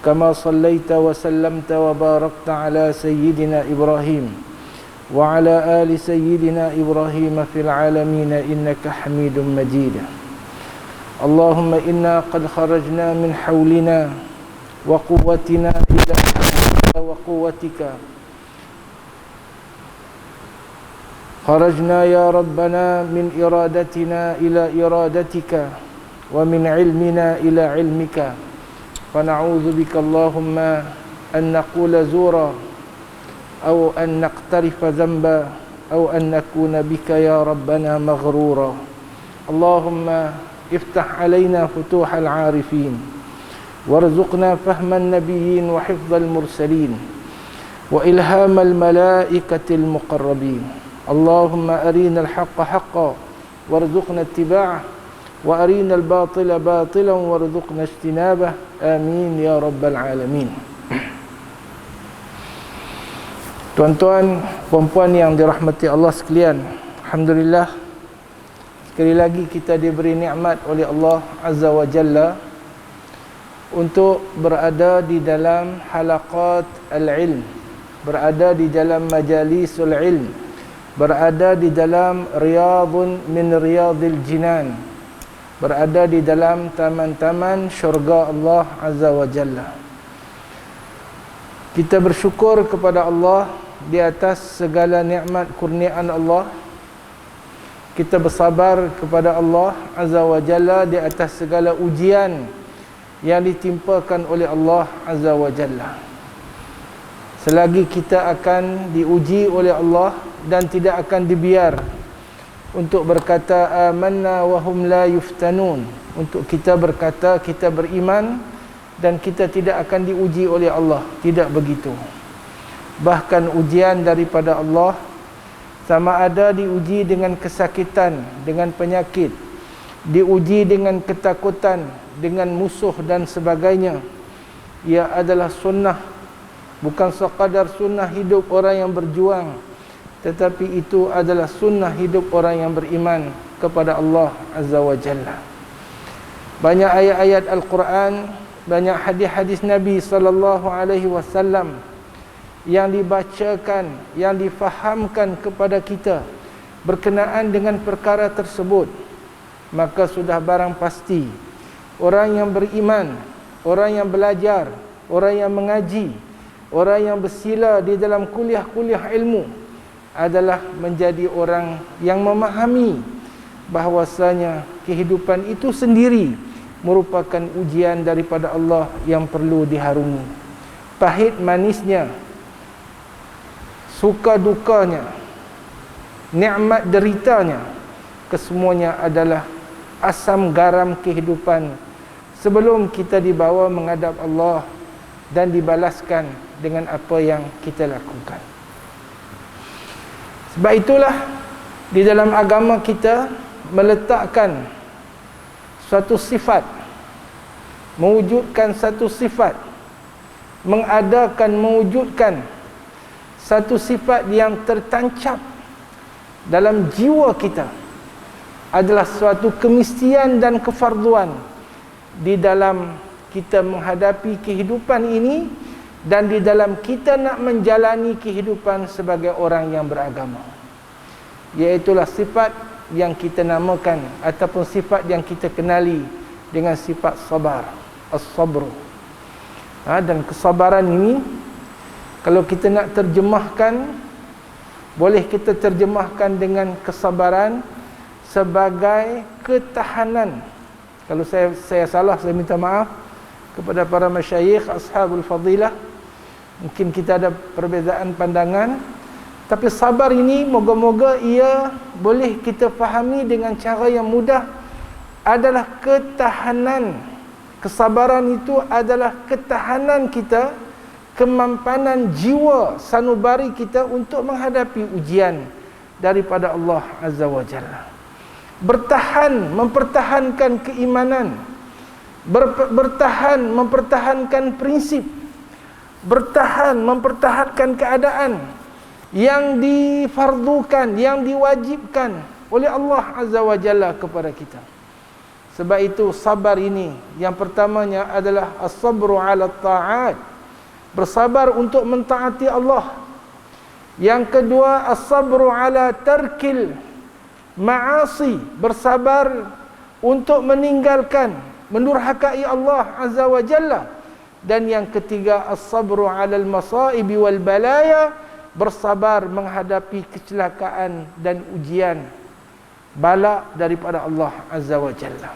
كما صليت وسلمت وباركت على سيدنا إبراهيم وعلى آل سيدنا إبراهيم في العالمين إنك حميد مجيد. اللهم إنا قد خرجنا من حولنا وقوتنا إلى حولك وقوتك. خرجنا يا ربنا من إرادتنا إلى إرادتك ومن علمنا إلى علمك، فنعوذ بك اللهم أن نقول زورا أو أن نقترف ذنبا أو أن نكون بك يا ربنا مغرورا. اللهم افتح علينا فتوح العارفين، وارزقنا فهم النبيين وحفظ المرسلين وإلهام الملائكة المقربين. اللهم أرنا الحق حقا وارزقنا اتباعه وأرنا الباطل باطلا وارزقنا اجتنابه. آمين يا رب العالمين. Tuan-tuan, puan-puan yang dirahmati Allah sekalian, alhamdulillah, sekali lagi kita diberi nikmat oleh Allah Azza wa Jalla untuk berada di dalam halaqat al-ilm, berada di dalam majalisul ilm, berada di dalam riyadun min riyadil jinan, berada di dalam taman-taman syurga Allah Azza wa Jalla. Kita bersyukur kepada Allah di atas segala nikmat kurniaan Allah. Kita bersabar kepada Allah Azza wa Jalla di atas segala ujian yang ditimpakan oleh Allah Azza wa Jalla. Selagi kita akan diuji oleh Allah dan tidak akan dibiar untuk berkata amanna wa hum la yuftanun, untuk kita berkata kita beriman dan kita tidak akan diuji oleh Allah. Tidak begitu. Bahkan ujian daripada Allah, sama ada diuji dengan kesakitan, dengan penyakit, diuji dengan ketakutan, dengan musuh dan sebagainya, ia adalah sunnah. Bukan sekadar sunnah hidup orang yang berjuang, tetapi itu adalah sunnah hidup orang yang beriman kepada Allah Azza wa Jalla. Banyak ayat-ayat Al-Quran, banyak hadis-hadis Nabi sallallahu alaihi wasallam yang dibacakan, yang difahamkan kepada kita berkenaan dengan perkara tersebut. Maka sudah barang pasti orang yang beriman, orang yang belajar, orang yang mengaji, orang yang bersila di dalam kuliah-kuliah ilmu adalah menjadi orang yang memahami bahwasanya kehidupan itu sendiri merupakan ujian daripada Allah yang perlu diharungi. Pahit manisnya, suka dukanya, nikmat deritanya, kesemuanya adalah asam garam kehidupan sebelum kita dibawa menghadap Allah dan dibalaskan dengan apa yang kita lakukan. Sebab itulah di dalam agama kita meletakkan suatu sifat, mewujudkan satu sifat, mewujudkan satu sifat yang tertancap dalam jiwa kita, adalah suatu kemestian dan kefarduan di dalam kita menghadapi kehidupan ini dan di dalam kita nak menjalani kehidupan sebagai orang yang beragama. Iaitulah sifat yang kita namakan ataupun sifat yang kita kenali dengan sifat sabar, as-sabru. Dan kesabaran ini kalau kita nak terjemahkan, boleh kita terjemahkan dengan kesabaran sebagai ketahanan. Kalau saya salah, saya minta maaf kepada para masyayikh, ashabul fadilah. Mungkin kita ada perbezaan pandangan, tapi sabar ini moga-moga ia boleh kita fahami dengan cara yang mudah, adalah ketahanan. Kesabaran itu adalah ketahanan kita, kemampanan jiwa sanubari kita untuk menghadapi ujian daripada Allah Azza wa Jalla. Bertahan, mempertahankan keimanan, bertahan, mempertahankan prinsip, bertahan, mempertahankan keadaan yang difardukan, yang diwajibkan oleh Allah Azza wa Jalla kepada kita. Sebab itu sabar ini, yang pertamanya adalah as-sabru 'ala ta'at, bersabar untuk mentaati Allah. Yang kedua, as-sabru 'ala tarkil ma'asi, bersabar untuk meninggalkan, mendurhakai Allah Azza wa Jalla. Dan yang ketiga, as-sabru 'ala al-masaibi wal balaya, bersabar menghadapi kecelakaan dan ujian bala daripada Allah Azza wa Jalla.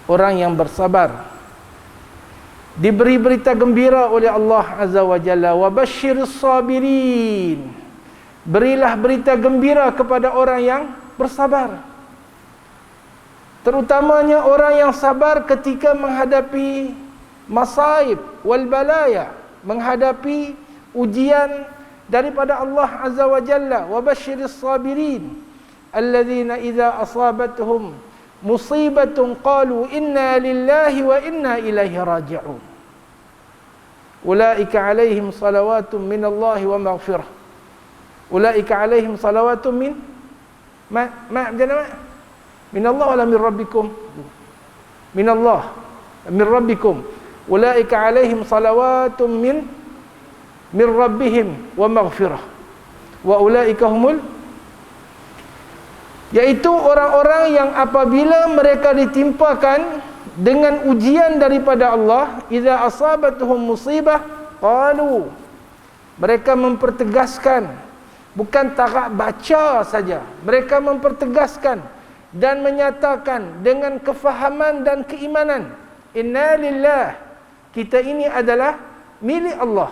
Orang yang bersabar diberi berita gembira oleh Allah Azza wa Jalla, wa basyiris sabirin, berilah berita gembira kepada orang yang bersabar, terutamanya orang yang sabar ketika menghadapi masaib wal balaya, menghadapi ujian daripada Allah Azza wa Jalla. Wa basyiris sabirin alladzina idza asabatuhum musibatun qalu inna lillahi wa inna ilaihi raji'un ulaika alaihim salawatun minallahi wa maghfirah ulaika alaihim salawatun minallah wala min rabbikum minallah min rabbikum ulaika alaihim salawatun min rabbihim wa maghfirah wa ulaika humul, yaitu orang-orang yang apabila mereka ditimpakan dengan ujian daripada Allah, idza asabatuhum musibah qalu, mereka mempertegaskan, bukan tarak baca saja, mereka mempertegaskan dan menyatakan dengan kefahaman dan keimanan, inna lillah, kita ini adalah milik Allah,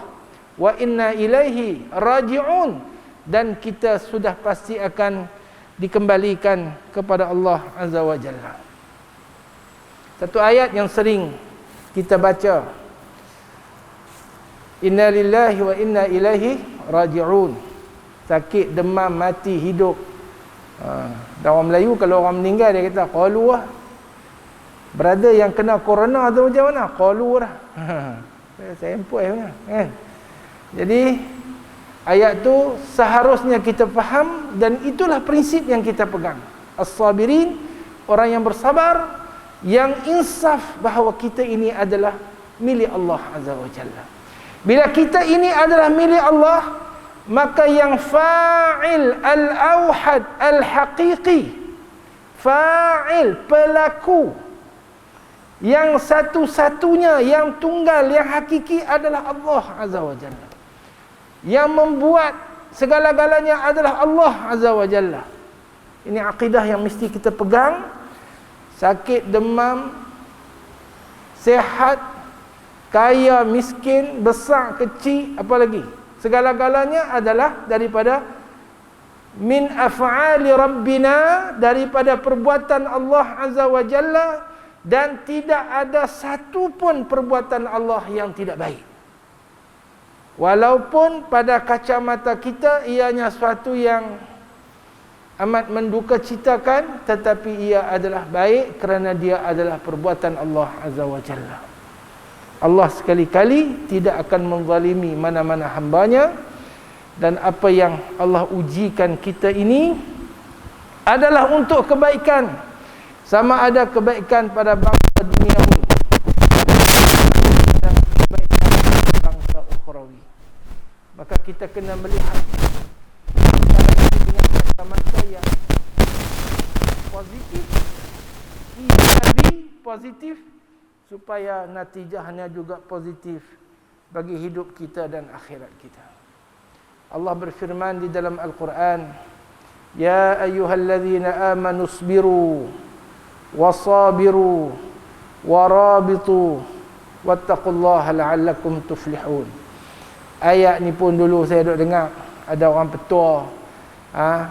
wa inna ilaihi raji'un, dan kita sudah pasti akan dikembalikan kepada Allah Azza wa Jalla. Satu ayat yang sering kita baca, inna lillahi wa inna ilaihi raji'un. Sakit, demam, mati, hidup. Dalam orang Melayu kalau orang meninggal dia kata qalu lah. Brother yang kena corona tu macam mana? Qalu lah. Saya empoi punya, kan? Jadi ayat tu seharusnya kita faham, dan itulah prinsip yang kita pegang. As-sabirin, orang yang bersabar, yang insaf bahawa kita ini adalah milik Allah Azza wa Jalla. Bila kita ini adalah milik Allah, maka yang fa'il al-awhad al-haqiqi, fa'il, pelaku yang satu-satunya, yang tunggal, yang hakiki adalah Allah Azza wa Jalla. Yang membuat segala-galanya adalah Allah Azza wa Jalla. Ini akidah yang mesti kita pegang. Sakit, demam, sehat, kaya, miskin, besar, kecil, apa lagi, segala-galanya adalah daripada min af'ali rabbina, daripada perbuatan Allah Azza wa Jalla, dan tidak ada satu pun perbuatan Allah yang tidak baik. Walaupun pada kacamata kita ianya suatu yang amat mendukacitakan, tetapi ia adalah baik kerana dia adalah perbuatan Allah Azza wa Jalla. Allah sekali-kali tidak akan menzalimi mana-mana hambanya, dan apa yang Allah ujikan kita ini adalah untuk kebaikan, sama ada kebaikan pada bangsa duniawi dan kebaikan bangsa ukhrawi. Maka kita kena melihat dengan kacamata yang positif, ijabi, positif, supaya natijahnya juga positif bagi hidup kita dan akhirat kita. Allah berfirman di dalam Al-Quran, ya ayyuhalladzina amanu isbiru wasabiru warabitu wattaqullaha la'allakum tuflihun. Ayat ni pun dulu saya duk dengar ada orang petua,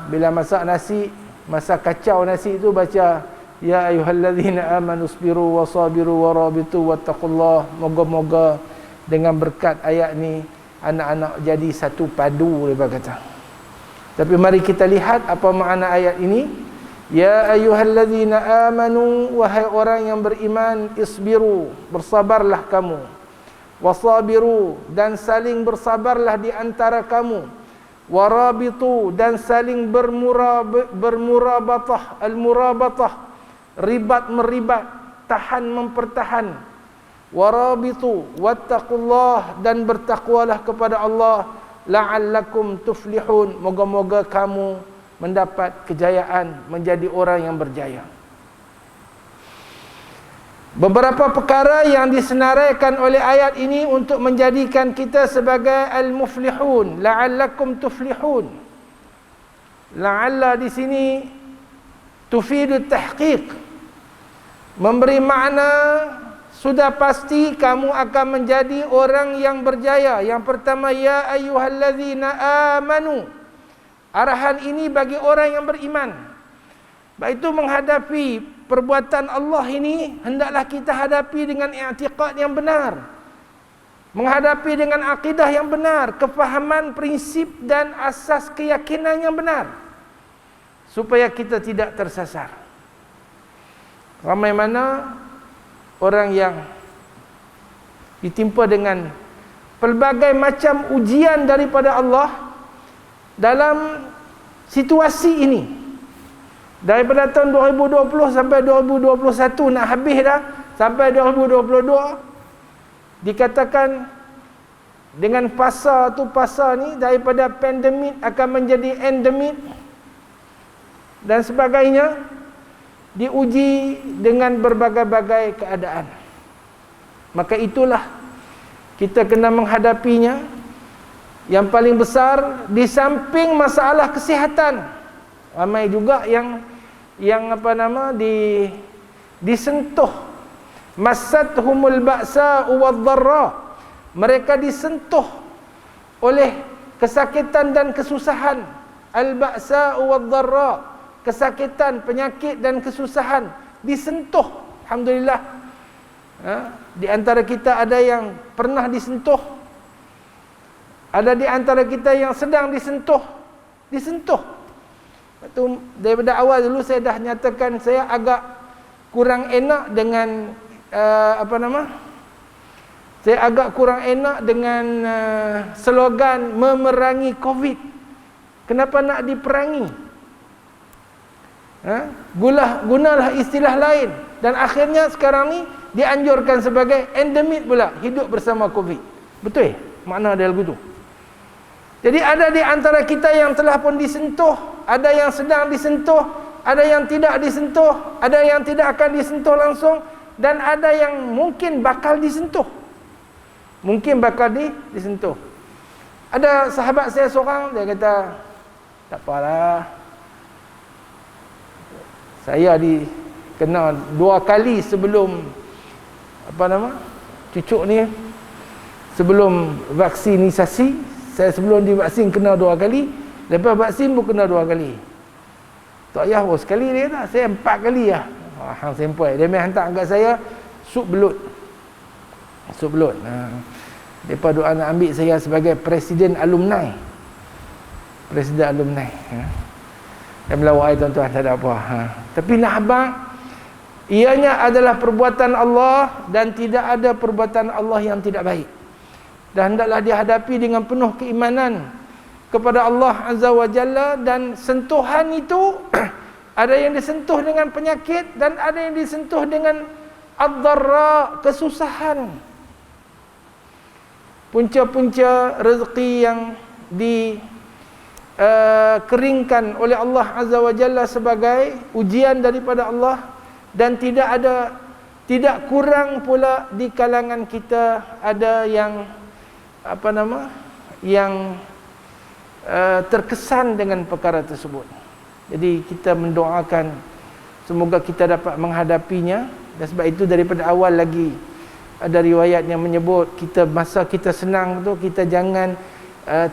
bila masak nasi, masak kacau nasi tu baca ya ayyuhalladzina amanu isbiru wasabiru warabitu wattaqullah. Moga-moga dengan berkat ayat ni anak-anak jadi satu padu, dia kata. Tapi mari kita lihat apa makna ayat ini. Ya ayyuhalladzina amanu, wahai orang yang beriman, isbiru, bersabarlah kamu, wasabiru, dan saling bersabarlah di antara kamu, warabitu, dan saling bermurabatah, al-murabatah, ribat meribat, tahan mempertahan. Warabitu wattaqullah, dan bertakwalah kepada Allah, la'allakum tuflihun, moga-moga kamu mendapat kejayaan, menjadi orang yang berjaya. Beberapa perkara yang disenaraikan oleh ayat ini untuk menjadikan kita sebagai al-muflihun, la'allakum tuflihun. La'alla di sini tufidu tahqiq, memberi makna sudah pasti kamu akan menjadi orang yang berjaya. Yang pertama, ya ayyuhallazina amanu. Arahan ini bagi orang yang beriman. Baik itu menghadapi perbuatan Allah ini, hendaklah kita hadapi dengan i'tiqad yang benar, menghadapi dengan akidah yang benar, kefahaman prinsip dan asas keyakinan yang benar, supaya kita tidak tersasar. Ramai mana orang yang ditimpa dengan pelbagai macam ujian daripada Allah dalam situasi ini. Daripada tahun 2020 sampai 2021, nak habis dah, sampai 2022, dikatakan dengan fasa ni daripada pandemik akan menjadi endemik dan sebagainya, diuji dengan berbagai-bagai keadaan. Maka itulah kita kena menghadapinya. Yang paling besar, di samping masalah kesihatan, ramai juga yang disentuh massatuhumul ba'sa wad-dharra, mereka disentuh oleh kesakitan dan kesusahan. Al-ba'sa wad-dharra, kesakitan, penyakit dan kesusahan disentuh. Alhamdulillah, di antara kita ada yang pernah disentuh, ada di antara kita yang sedang disentuh. Itu daripada awal dulu saya dah nyatakan saya agak kurang enak dengan saya agak kurang enak dengan slogan memerangi Covid. Kenapa nak diperangi? Gunalah istilah lain, dan akhirnya sekarang ni dianjurkan sebagai endemik pula, hidup bersama Covid. Betul makna dia lagu tu. Jadi ada di antara kita yang telah pun disentuh, ada yang sedang disentuh, ada yang tidak disentuh, ada yang tidak akan disentuh langsung, dan ada yang mungkin bakal disentuh. Disentuh. Ada sahabat saya seorang, dia kata, tak apalah, saya kena 2 kali sebelum cucuk ni, sebelum vaksinisasi. Saya sebelum divaksin kena 2 kali, lepas vaksin pun kena 2 kali. Tak payah pun sekali dia kata, saya 4 kali lah. Hang sempoi. Dia main hantar kat saya sup belut. Depa doa nak ambil saya sebagai presiden alumni. Dan melawai tuan-tuan, tak ada apa. Tapi nak abang, ianya adalah perbuatan Allah, dan tidak ada perbuatan Allah yang tidak baik. Dan hendaklah dihadapi dengan penuh keimanan kepada Allah Azza wa Jalla. Dan sentuhan itu ada yang disentuh dengan penyakit, dan ada yang disentuh dengan ad-dharra, kesusahan. Punca-punca rezeki yang dikeringkan oleh Allah Azza wa Jalla sebagai ujian daripada Allah. Dan tidak kurang pula di kalangan kita ada yang terkesan dengan perkara tersebut. Jadi kita mendoakan semoga kita dapat menghadapinya. Dan sebab itu daripada awal lagi ada riwayat yang menyebut masa kita senang tu, kita jangan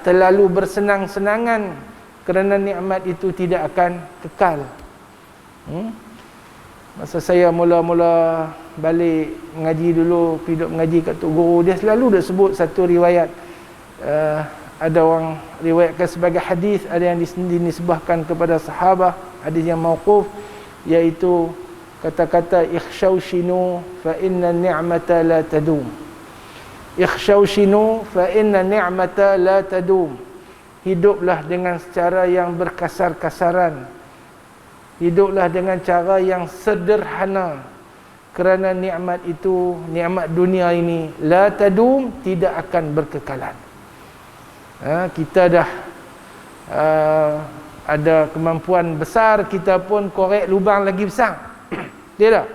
terlalu bersenang-senangan, kerana nikmat itu tidak akan kekal. Masa saya mula-mula balik mengaji dulu, pergi mengaji kat Tok Guru, dia selalu dia sebut satu riwayat. Ada orang riwayatkan sebagai hadis, ada yang dinisbahkan kepada sahabat, hadis yang mauquf, iaitu kata-kata ikhshawshinu fa inna ni'mata la tadum. Ikhshawshinu fa inna ni'mata la tadum. Hiduplah dengan secara yang berkasar-kasaran. hiduplah dengan cara yang sederhana, kerana nikmat itu, nikmat dunia ini la tadum, tidak akan berkekalan. Kita dah ada kemampuan besar, kita pun korek lubang lagi besar. Tidak?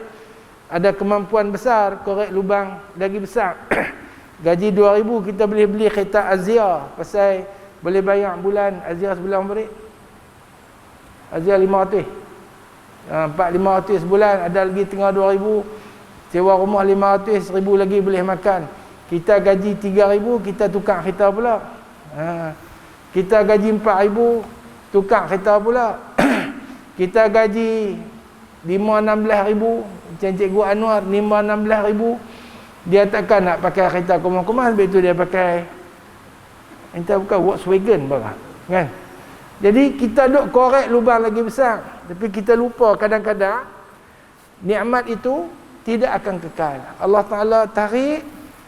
Ada kemampuan besar, korek lubang lagi besar. Gaji 2,000 kita boleh beli kereta Azia, pasal boleh bayar bulan Azia sebulan beri. Azia 500. 400-500 sebulan, ada lagi tengah 2,000. Sewa rumah 500, 1,000 lagi boleh makan. Kita gaji 3,000, kita tukar kereta pula. Kita gaji 4,000, tukar kereta pula. Kita gaji 5-16 ribu, macam Cikgu Anwar 5-16 ribu, dia takkan nak pakai kereta kemas-kemas, habis tu dia pakai entah bukan Volkswagen barang, kan? Jadi kita duk korek lubang lagi besar, tapi kita lupa kadang-kadang nikmat itu tidak akan kekal. Allah Ta'ala tarik,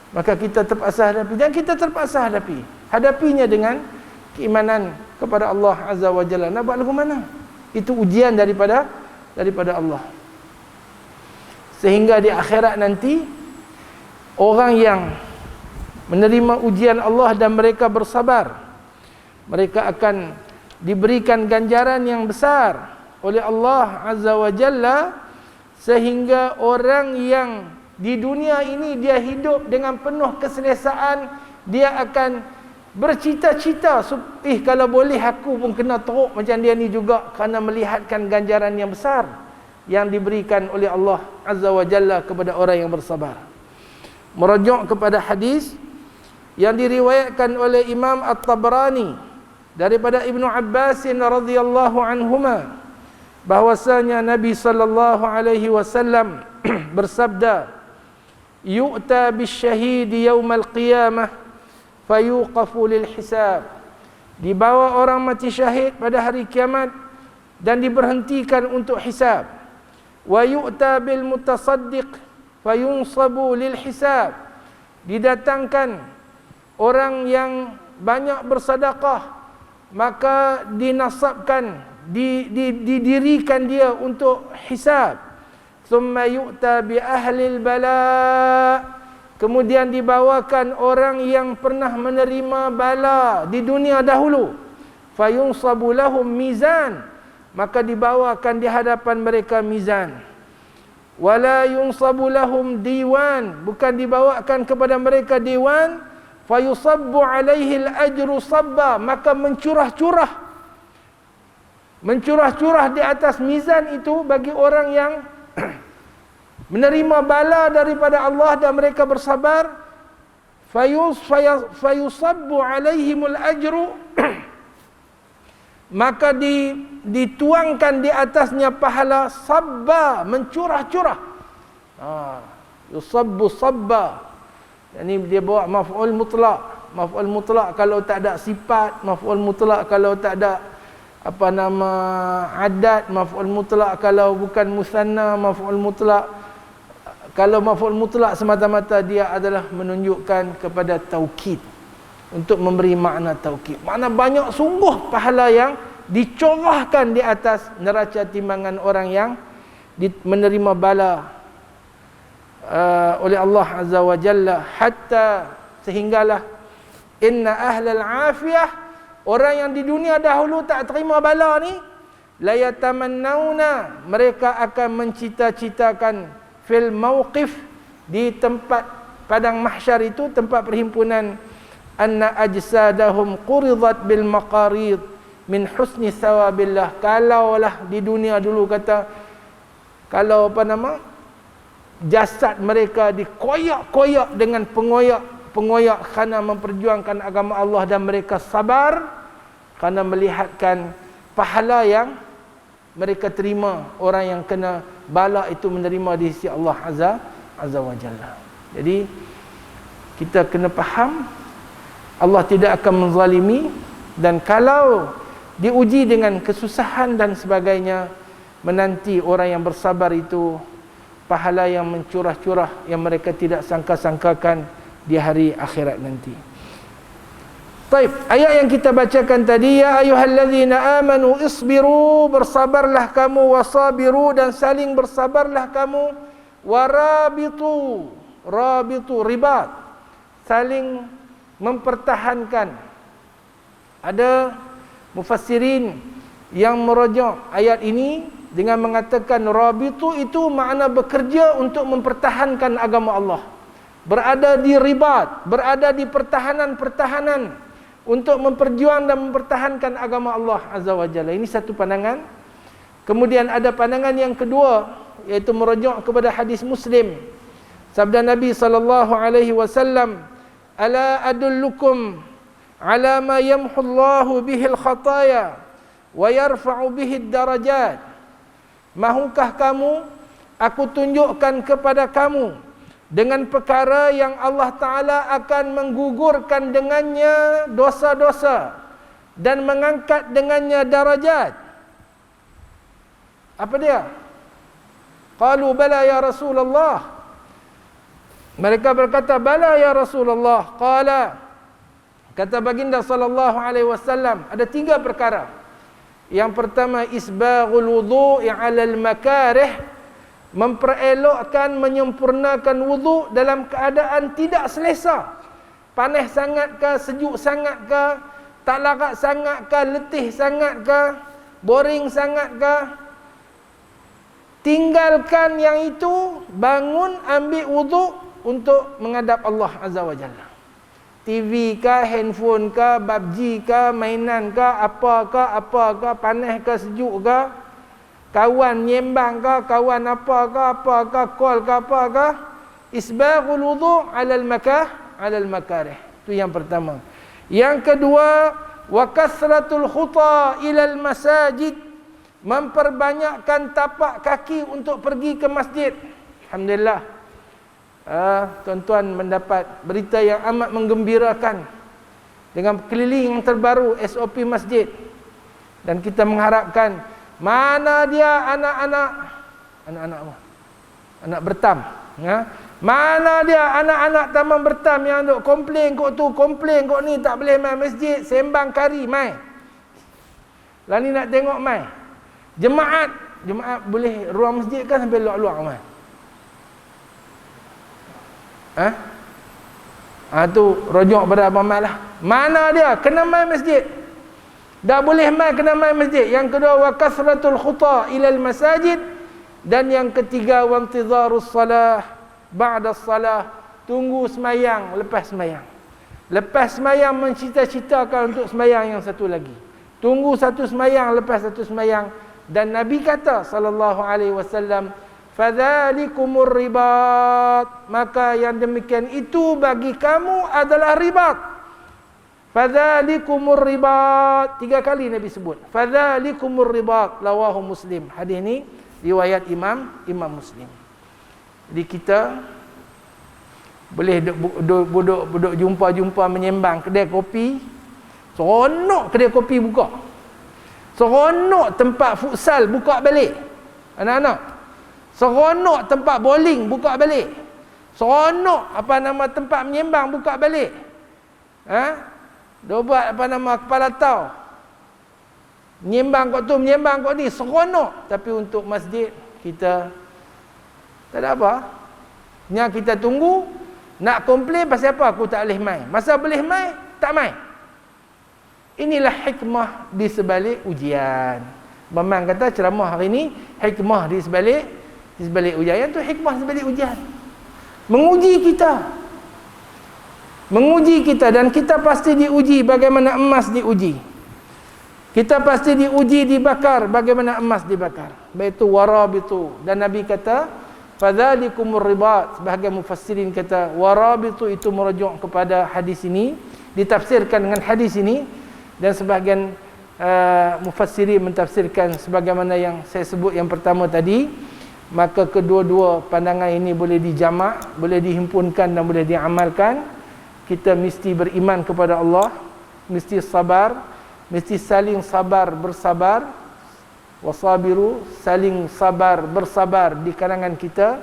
maka kita terpaksa hadapi, dan kita terpaksa hadapinya dengan keimanan kepada Allah Azza wa Jalla. Nak buat lagu mana? Itu ujian daripada Allah. Sehingga di akhirat nanti, orang yang menerima ujian Allah dan mereka bersabar, mereka akan diberikan ganjaran yang besar oleh Allah Azza wa Jalla, sehingga orang yang di dunia ini dia hidup dengan penuh keselesaan, dia akan bercita-cita, kalau boleh aku pun kena teruk macam dia ni juga, kerana melihatkan ganjaran yang besar yang diberikan oleh Allah Azza wa Jalla kepada orang yang bersabar. Merujuk kepada hadis yang diriwayatkan oleh Imam At-Tabrani daripada Ibnu Abbas radhiyallahu anhuma, bahwasanya Nabi sallallahu alaihi wasallam bersabda, yu'ta bisyahidi yaumal qiyamah fayuqafu lil hisab. Dibawa orang mati syahid pada hari kiamat dan diberhentikan untuk hisab. Wa yu'ta bil mutasaddiq fayunsabu lil hisab. Didatangkan orang yang banyak bersedekah, maka dinasabkan, didirikan dia untuk hisab. Thumma yu'ta bi ahlil bala. Kemudian dibawakan orang yang pernah menerima bala di dunia dahulu. Fayunsabu lahum mizan. Maka dibawakan di hadapan mereka mizan. Wala yunsabu lahum diwan. Bukan dibawakan kepada mereka diwan. Fayusabbu alaihi al-ajru sabba. Maka mencurah-curah di atas mizan itu bagi orang yang menerima bala daripada Allah dan mereka bersabar. Fayusabbu alaihimul ajru. Maka dituangkan di atasnya pahala sabba, mencurah-curah. Yusabbu sabba. Ini dia bawa maf'ul mutlak. Maf'ul mutlak kalau tak ada sifat, maf'ul mutlak kalau tak ada adat, maf'ul mutlak kalau bukan musanna, maf'ul mutlak kalau maf'ul mutlak semata-mata dia adalah menunjukkan kepada taukid, untuk memberi makna taukid. Makna banyak sungguh pahala yang dicorahkan di atas neraca timbangan orang yang menerima bala oleh Allah Azza wa Jalla, hatta sehinggalah inna ahlal afiyah, orang yang di dunia dahulu tak terima bala ni, la yatamannawna, mereka akan mencita-citakan fil mauqif, di tempat padang mahsyar itu, tempat perhimpunan, anna ajsadahum quridat bil maqarid min husni thawabillah. Kalaulah di dunia dulu kata, kalau jasad mereka dikoyak-koyak dengan pengoyak kerana memperjuangkan agama Allah, dan mereka sabar kerana melihatkan pahala yang mereka terima, orang yang kena bala itu menerima di sisi Allah Azza wa Jalla. Jadi kita kena faham, Allah tidak akan menzalimi, dan kalau diuji dengan kesusahan dan sebagainya, menanti orang yang bersabar itu pahala yang mencurah-curah yang mereka tidak sangka-sangkakan di hari akhirat nanti. Baik, ayat yang kita bacakan tadi, ya ayyuhallazina amanu isbiru, bersabarlah kamu, wasabiru, dan saling bersabarlah kamu, warabitu, rabitu ribat, saling mempertahankan. Ada mufassirin yang merujuk ayat ini dengan mengatakan rabitu itu makna bekerja untuk mempertahankan agama Allah. Berada di ribat, berada di pertahanan-pertahanan untuk memperjuang dan mempertahankan agama Allah Azza wa Jalla. Ini satu pandangan. Kemudian ada pandangan yang kedua, iaitu merujuk kepada hadis Muslim. Sabda Nabi sallallahu alaihi wasallam, "Ala adullukum ala ma yamhu Allahu bihi al-khataya wa yarfa'u bihi ad-darajat." Mahukah kamu aku tunjukkan kepada kamu dengan perkara yang Allah Ta'ala akan menggugurkan dengannya dosa-dosa dan mengangkat dengannya darajat? Apa dia? Qalu bala ya Rasulullah. Mereka berkata, bala ya Rasulullah. Qala, kata baginda sallallahu alaihi wasallam, ada 3 perkara. Yang pertama, isbaghul wudu'i 'alal makarih, memperelokkan, menyempurnakan wuduk dalam keadaan tidak selesa. Panas sangat ke, sejuk sangat ke, tak larat sangat ke, letih sangat ke, boring sangat ke, tinggalkan yang itu, bangun, ambil wuduk untuk menghadap Allah Azza wa Jalla. TV ke, handphone ke, PUBG ke, mainan ke, apa ke, panas ke, sejuk ke, kawan menyembang ke, kawan apa ke, call ke, apa ke, isbaghul wudu' 'alal makarih. Itu yang pertama. Yang kedua, wa kasratul khuta ilal masajid, memperbanyakkan tapak kaki untuk pergi ke masjid. Alhamdulillah, tuan-tuan mendapat berita yang amat menggembirakan dengan keliling yang terbaru SOP masjid, dan kita mengharapkan mana dia anak-anak apa? Anak bertam, ya? Mana dia anak-anak taman bertam yang duk komplain kok tu, komplain kok ni, tak boleh mai masjid, sembang kari mai. Lah ni nak tengok mai. Jemaat boleh ruang masjid kan sampai luar-luar mai. Tu rujuk pada Abang Mat lah. Mana dia kena mai masjid? Dah boleh mai, kena mai masjid. Yang kedua, wa kasratul khuta ilal masajid. Dan yang ketiga, wa intizarus salah ba'da salah, tunggu semayang lepas semayang. Lepas semayang mencita-citakan untuk semayang yang satu lagi. Tunggu satu semayang lepas satu semayang. Dan Nabi kata sallallahu alaihi wasallam, fadzalikumur ribat, maka yang demikian itu bagi kamu adalah ribat. Fadzalikumur ribat, 3 kali Nabi sebut. Fadzalikumur ribat, rawahu Muslim. Hadis ni riwayat Imam Muslim. Jadi kita boleh duduk jumpa menyembang kedai kopi. Seronok kedai kopi buka. Seronok tempat futsal buka balik. Anak-anak. Seronok tempat bowling buka balik. Seronok tempat menyembang buka balik. Dia buat kepala tau. Menyembang kau tu, menyembang kau ni, seronok. Tapi untuk masjid kita tak ada apa. Yang kita tunggu, nak komplain pasal apa aku tak boleh mai. Masa boleh mai, tak mai. Inilah hikmah di sebalik ujian. Memang kata ceramah hari ni, hikmah di sebalik ujian. Yang tu hikmah di sebalik ujian. Menguji kita, dan kita pasti diuji bagaimana emas diuji. Kita pasti diuji, dibakar bagaimana emas dibakar. Baik itu warabitu. Dan Nabi kata, fadzalikumur ribat. Sebahagian mufassirin kata warabitu itu merujuk kepada hadis ini, ditafsirkan dengan hadis ini. Dan sebahagian mufassirin mentafsirkan sebagaimana yang saya sebut yang pertama tadi. Maka kedua-dua pandangan ini boleh dijamak, boleh dihimpunkan dan boleh diamalkan. Kita mesti beriman kepada Allah, mesti sabar, mesti saling sabar bersabar, wasabiru, saling sabar bersabar di kalangan kita,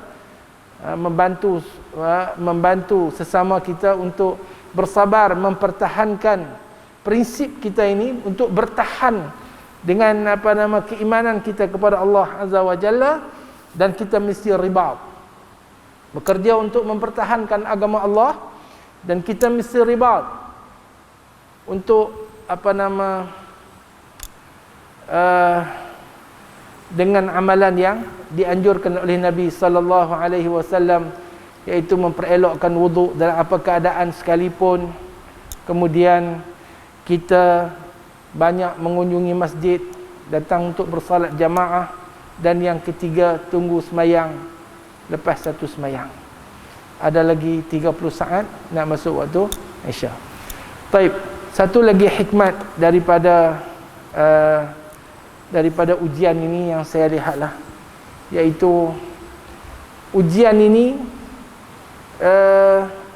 membantu sesama kita untuk bersabar mempertahankan prinsip kita ini untuk bertahan dengan keimanan kita kepada Allah Azza wa Jalla, dan kita mesti ribat, bekerja untuk mempertahankan agama Allah, dan kita mesti ribat untuk dengan amalan yang dianjurkan oleh Nabi sallallahu alaihi wasallam, iaitu memperelokkan wuduk dalam apa keadaan sekalipun. Kemudian kita banyak mengunjungi masjid, datang untuk bersalat jamaah, dan yang ketiga, tunggu semayang lepas satu semayang. Ada lagi 30 saat nak masuk waktu Isya. Baik, satu lagi hikmat daripada ujian ini yang saya lihatlah, iaitu ujian ini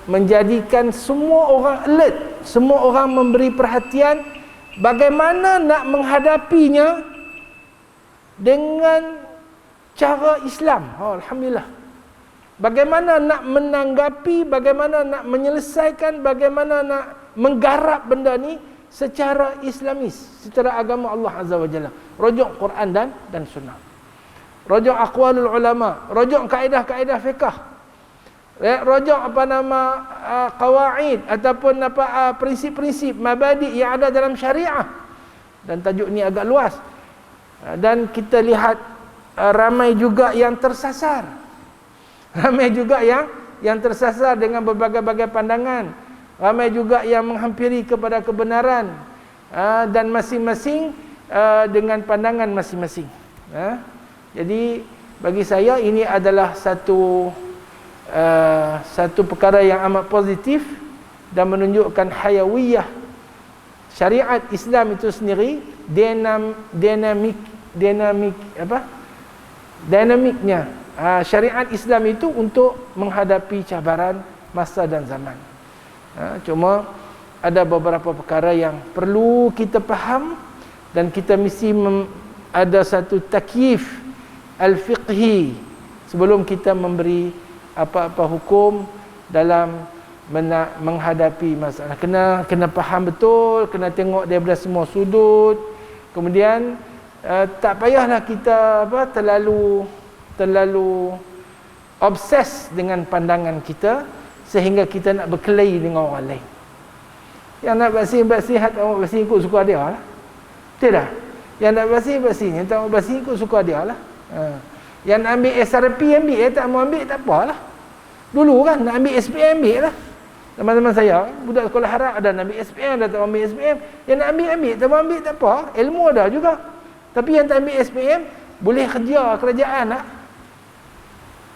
menjadikan semua orang alert, semua orang memberi perhatian bagaimana nak menghadapinya dengan cara Islam. Alhamdulillah. Bagaimana nak menanggapi, bagaimana nak menyelesaikan, bagaimana nak menggarap benda ni secara Islamis, secara agama Allah Azza wa Jalla. Rujuk Quran dan Sunnah. Rujuk aqwalul ulama, rujuk kaedah-kaedah fiqh. Rujuk qawaid ataupun prinsip-prinsip mabadi yang ada dalam syariah. Dan tajuk ni agak luas. Dan kita lihat ramai juga yang tersasar. Ramai juga yang tersasar dengan berbagai-bagai pandangan. Ramai juga yang menghampiri kepada kebenaran, dan masing-masing dengan pandangan masing-masing. Jadi bagi saya ini adalah satu perkara yang amat positif dan menunjukkan hayawiyah syariat Islam itu sendiri, dinamiknya syariat Islam itu untuk menghadapi cabaran masa dan zaman. Cuma ada beberapa perkara yang perlu kita faham, dan kita mesti ada satu takyif al-fiqhi sebelum kita memberi apa-apa hukum dalam menghadapi masalah. Kena faham betul, kena tengok daripada semua sudut. Kemudian tak payahlah kita terlalu obses dengan pandangan kita sehingga kita nak berkelahi dengan orang lain. Yang nak bersih-bersih, tak mau bersih ikut suka dia lah. Tidak. Yang nak bersih-bersih, yang tak mau bersih ikut suka dia lah. Yang nak ambil SRP ambil, tak mau ambil tak apalah. Dulu kan nak ambil SPM ambil lah. Teman-teman saya, budak sekolah harap ada nak ambil SPM, ada tak mau ambil SPM. Yang nak ambil, tak mau ambil tak apa. Ilmu ada juga. Tapi yang tak ambil SPM, boleh kerja kerajaan tak?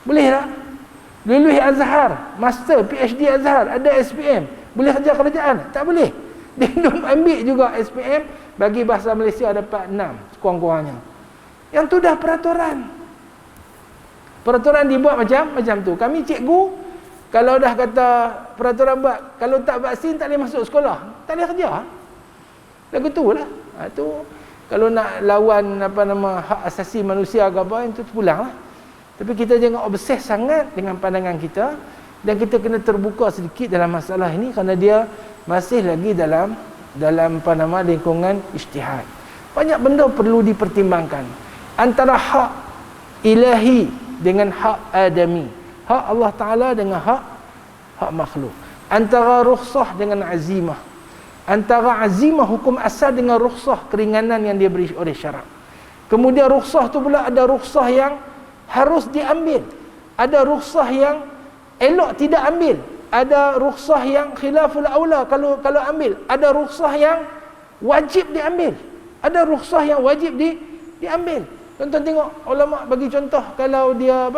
Boleh tak? Luluh Azhar, Master, PhD Azhar, ada SPM. Boleh kerja kerajaan? Tak boleh. Dia ambil juga SPM, bagi bahasa Malaysia dapat 6 sekurang-kurangnya. Yang tu dah peraturan. Peraturan dibuat macam tu. Kami cikgu, kalau dah kata peraturan buat, kalau tak vaksin tak boleh masuk sekolah, tak boleh kerja. Lagu tu lah. Tu kalau nak lawan hak asasi manusia ke apa, itu pulang lah. Tapi kita jangan obses sangat dengan pandangan kita, dan kita kena terbuka sedikit dalam masalah ini, kerana dia masih lagi dalam lingkungan ijtihad. Banyak benda perlu dipertimbangkan antara hak ilahi dengan hak adami, hak Allah Ta'ala dengan hak makhluk, antara rukhsah dengan azimah, antara azimah hukum asal dengan rukhsah keringanan yang dia beri oleh syarak. Kemudian rukhsah tu pula ada rukhsah yang harus diambil, ada rukhsah yang elok tidak ambil, ada rukhsah yang khilaful aula kalau ambil, ada rukhsah yang wajib diambil, ada rukhsah yang wajib diambil. Tonton tengok ulama bagi contoh, kalau dia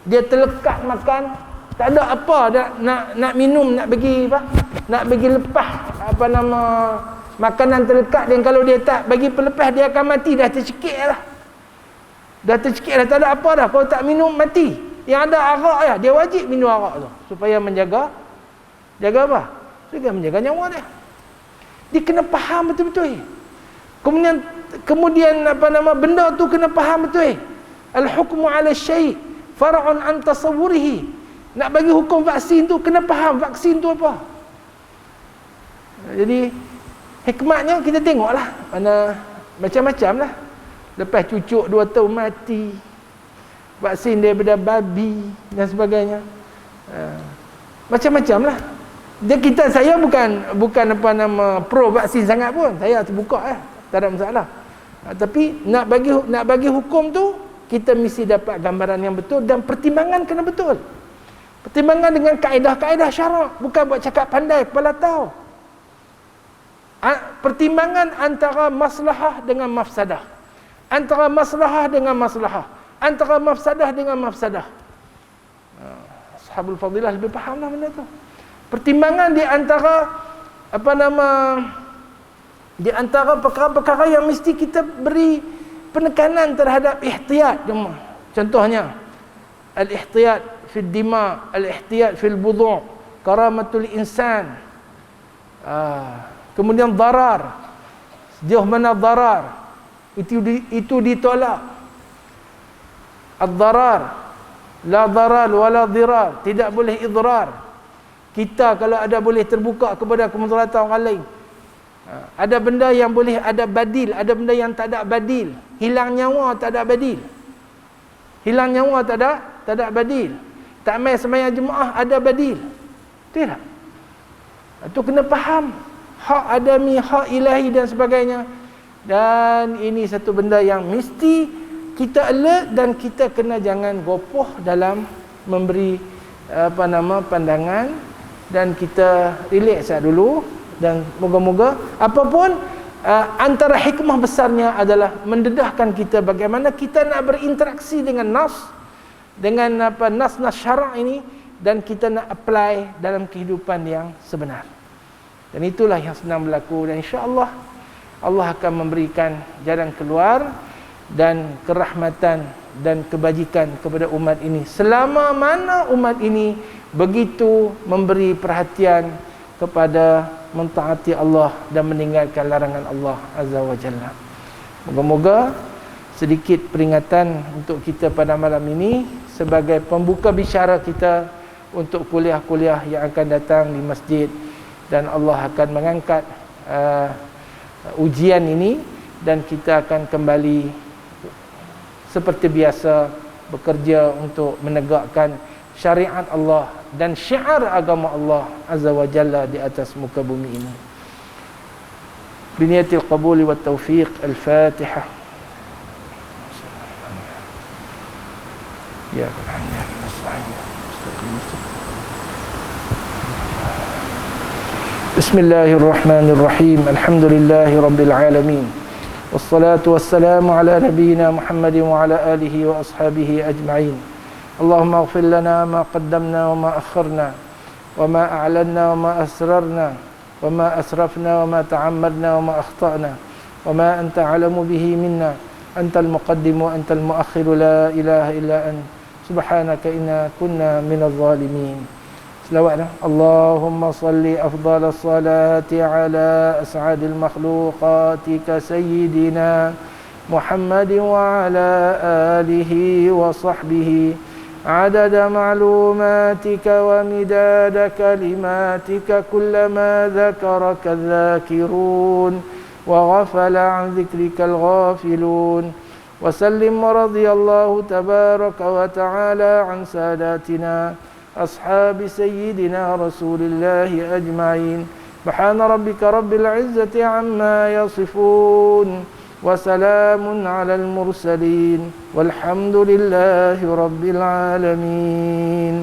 dia terlekat makan, tak ada apa nak minum, nak bagi lepas makanan terlekat, dan kalau dia tak bagi pelepas dia akan mati, dah tercekik lah. Dah tercekik dah, tak ada apa dah. Kalau tak minum mati. Yang ada arak ya, dia wajib minum arak tu supaya menjaga apa? Supaya menjaga nyawa dia. Dia kena faham betul-betul. Kemudian benda tu kena faham betul. Al-hukmu 'ala syai' far'un an tasawwurihi. Nak bagi hukum vaksin tu kena faham vaksin tu apa. Jadi Hikmatnya kita tengoklah, mana macam-macam lah. Lepas cucuk 2 tahun mati, vaksin daripada babi dan sebagainya. Macam-macam lah. Dan saya bukan apa nama pro vaksin sangat pun. Saya terbuka tak ada masalah. Tapi nak bagi hukum tu, kita mesti dapat gambaran yang betul dan pertimbangan kena betul. Pertimbangan dengan kaedah-kaedah syarak, bukan buat cakap pandai kepala tahu. Pertimbangan antara maslahah dengan mafsadah, antara maslahah dengan maslahah, antara mafsadah dengan mafsadah. Ashabul fadilah lebih fahamlah benda tu. Pertimbangan di antara di antara perkara-perkara yang mesti kita beri penekanan terhadap ihtiyat. Contohnya al-ihtiyat fil dima, al-ihtiyat fil budu', karamatul insan. Kemudian darar, sejauh mana darar itu ditolak. Ad-darar, la darar wala dirar, tidak boleh idrar. Kita kalau ada boleh terbuka kepada kemudaratan orang lain. Ada benda yang boleh ada badil, ada benda yang tak ada badil. Hilang nyawa tak ada badil. Hilang nyawa tak ada badil. Tak mai sembahyang Jumaat ada badil. Tidak. Itu kena faham. Hak adami, hak ilahi dan sebagainya. Dan ini satu benda yang mesti kita alert dan kita kena jangan gopoh dalam memberi pandangan, dan kita relax dulu. Dan moga-moga apapun antara hikmah besarnya adalah mendedahkan kita bagaimana kita nak berinteraksi dengan nas, dengan nas-nas syarak ini, dan kita nak apply dalam kehidupan yang sebenar. Dan itulah yang sedang berlaku, dan insya-Allah Allah akan memberikan jalan keluar dan kerahmatan dan kebajikan kepada umat ini selama mana umat ini begitu memberi perhatian kepada mentaati Allah dan meninggalkan larangan Allah Azza wa Jalla. Moga-moga sedikit peringatan untuk kita pada malam ini sebagai pembuka bicara kita untuk kuliah-kuliah yang akan datang di masjid, dan Allah akan mengangkat ujian ini, dan kita akan kembali seperti biasa bekerja untuk menegakkan syariat Allah dan syiar agama Allah Azza wa Jalla di atas muka bumi ini. Biniyatil qabuli wat taufiq. Al-Fatihah. Ya Bismillahirrahmanirrahim. Alhamdulillahi rabbil alamin. Wassalatu wassalamu ala nabiyyina Muhammadin wa ala alihi wa ashabihi ajma'in. Allahumma ighfir lana ma qaddamna wa ma akharna wa ma a'lanna wa ma asrarna wa ma asrafna wa ma ta'ammadna wa ma akhta'na wa ma anta a'lamu bihi minna antal muqaddim wa antal muakhir, la ilaha illa anta subhanaka inna kunna minadh zalimin. Selawatlah. Allahumma salli afdhalas salati ala as'adil makhluqatika sayyidina Muhammadin wa ala alihi wa sahbihi عدد معلوماتك ومداد كلماتك كلما ذكرك الذاكرون وغفل عن ذكرك الغافلون. وسلم ورضي الله تبارك وتعالى عن ساداتنا أصحاب سيدنا رسول الله أجمعين. سبحان ربك رب العزة عما يصفون وسلام على المرسلين والحمد لله رب العالمين.